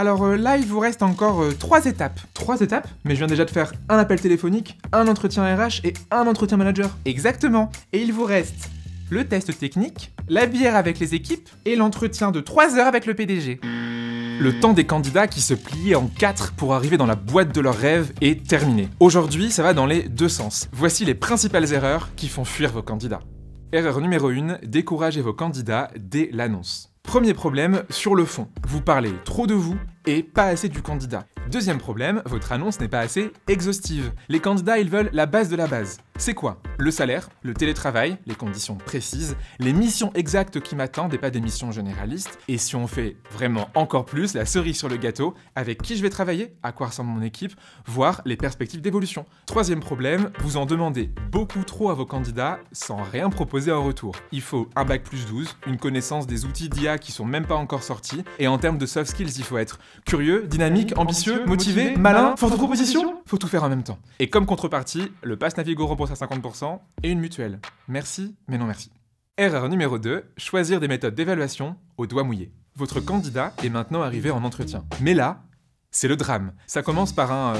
Alors là, il vous reste encore 3 étapes. 3 étapes? Mais je viens déjà de faire un appel téléphonique, un entretien RH et un entretien manager. Exactement. Et il vous reste le test technique, la bière avec les équipes et l'entretien de 3 heures avec le PDG. Le temps des candidats qui se pliaient en 4 pour arriver dans la boîte de leurs rêves est terminé. Aujourd'hui, ça va dans les deux sens. Voici les principales erreurs qui font fuir vos candidats. Erreur numéro 1, découragez vos candidats dès l'annonce. Premier problème, sur le fond. Vous parlez trop de vous et pas assez du candidat. Deuxième problème, votre annonce n'est pas assez exhaustive. Les candidats, ils veulent la base de la base. C'est quoi? Le salaire, le télétravail, les conditions précises, les missions exactes qui m'attendent et pas des missions généralistes. Et si on fait vraiment encore plus, la cerise sur le gâteau, avec qui je vais travailler, à quoi ressemble mon équipe, voire les perspectives d'évolution. Troisième problème, vous en demandez beaucoup trop à vos candidats sans rien proposer en retour. Il faut un bac plus 12, une connaissance des outils d'IA qui sont même pas encore sortis, et en termes de soft skills, il faut être curieux, dynamique, ambitieux, motivé, malin, force de proposition. Faut tout faire en même temps. Et comme contrepartie, le pass Navigo rembourse à 50% et une mutuelle. Merci, mais non merci. Erreur numéro 2, choisir des méthodes d'évaluation au doigt mouillé. Votre candidat est maintenant arrivé en entretien. Mais là, c'est le drame. Ça commence par un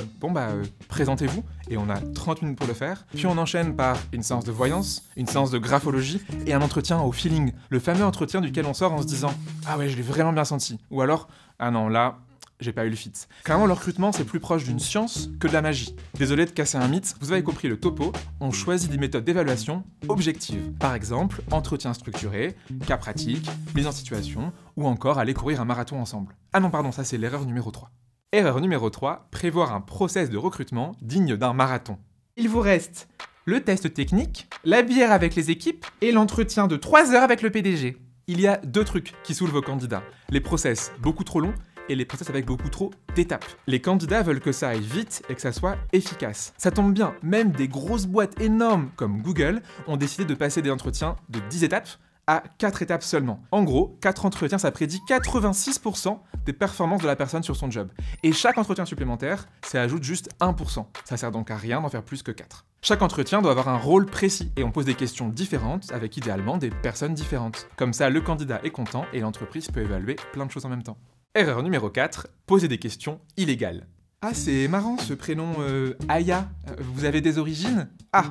présentez-vous, et on a 30 minutes pour le faire. Puis on enchaîne par une séance de voyance, une séance de graphologie et un entretien au feeling. Le fameux entretien duquel on sort en se disant « Ah ouais, je l'ai vraiment bien senti ». Ou alors « Ah non, là, j'ai pas eu le fit ». Clairement, le recrutement, c'est plus proche d'une science que de la magie. Désolé de casser un mythe, vous avez compris le topo, on choisit des méthodes d'évaluation objectives. Par exemple, entretien structuré, cas pratique, mise en situation, ou encore aller courir un marathon ensemble. Ah non, pardon, ça c'est l'erreur numéro 3. Erreur numéro 3, prévoir un process de recrutement digne d'un marathon. Il vous reste le test technique, la bière avec les équipes et l'entretien de 3 heures avec le PDG. Il y a 2 trucs qui saoulent vos candidats. Les process beaucoup trop longs et les process avec beaucoup trop d'étapes. Les candidats veulent que ça aille vite et que ça soit efficace. Ça tombe bien, même des grosses boîtes énormes comme Google ont décidé de passer des entretiens de 10 étapes à 4 étapes seulement. En gros, 4 entretiens, ça prédit 86% des performances de la personne sur son job. Et chaque entretien supplémentaire, ça ajoute juste 1%. Ça sert donc à rien d'en faire plus que 4. Chaque entretien doit avoir un rôle précis et on pose des questions différentes avec idéalement des personnes différentes. Comme ça, le candidat est content et l'entreprise peut évaluer plein de choses en même temps. Erreur numéro 4, poser des questions illégales. Ah, c'est marrant ce prénom Aya. Vous avez des origines? Ah,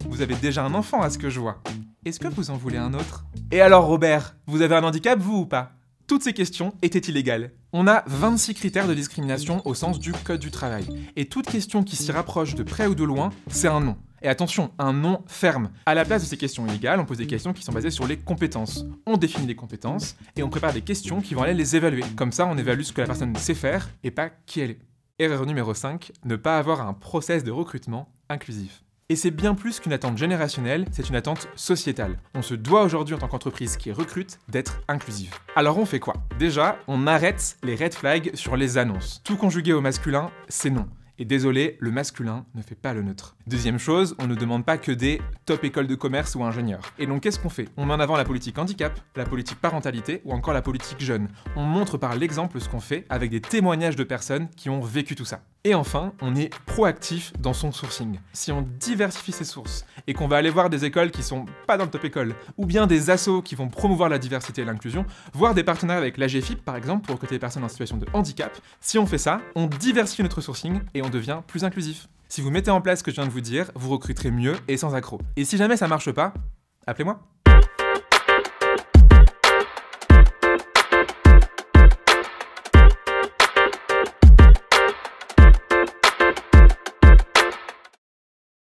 vous avez déjà un enfant à ce que je vois. Est-ce que vous en voulez un autre? Et alors Robert, vous avez un handicap vous ou pas? Toutes ces questions étaient illégales. On a 26 critères de discrimination au sens du Code du travail. Et toute question qui s'y rapproche de près ou de loin, c'est un non. Et attention, un non ferme. À la place de ces questions illégales, on pose des questions qui sont basées sur les compétences. On définit les compétences et on prépare des questions qui vont aller les évaluer. Comme ça, on évalue ce que la personne sait faire et pas qui elle est. Erreur numéro 5, ne pas avoir un process de recrutement inclusif. Et c'est bien plus qu'une attente générationnelle, c'est une attente sociétale. On se doit aujourd'hui en tant qu'entreprise qui recrute d'être inclusive. Alors on fait quoi? Déjà, on arrête les red flags sur les annonces. Tout conjugué au masculin, c'est non. Et désolé, le masculin ne fait pas le neutre. Deuxième chose, on ne demande pas que des top écoles de commerce ou ingénieurs. Et donc qu'est-ce qu'on fait? On met en avant la politique handicap, la politique parentalité ou encore la politique jeune. On montre par l'exemple ce qu'on fait avec des témoignages de personnes qui ont vécu tout ça. Et enfin, on est proactif dans son sourcing. Si on diversifie ses sources et qu'on va aller voir des écoles qui sont pas dans le top école, ou bien des assos qui vont promouvoir la diversité et l'inclusion, voire des partenariats avec l'AGFIP par exemple pour recruter des personnes en situation de handicap, si on fait ça, on diversifie notre sourcing et on devient plus inclusif. Si vous mettez en place ce que je viens de vous dire, vous recruterez mieux et sans accroc. Et si jamais ça marche pas, appelez-moi.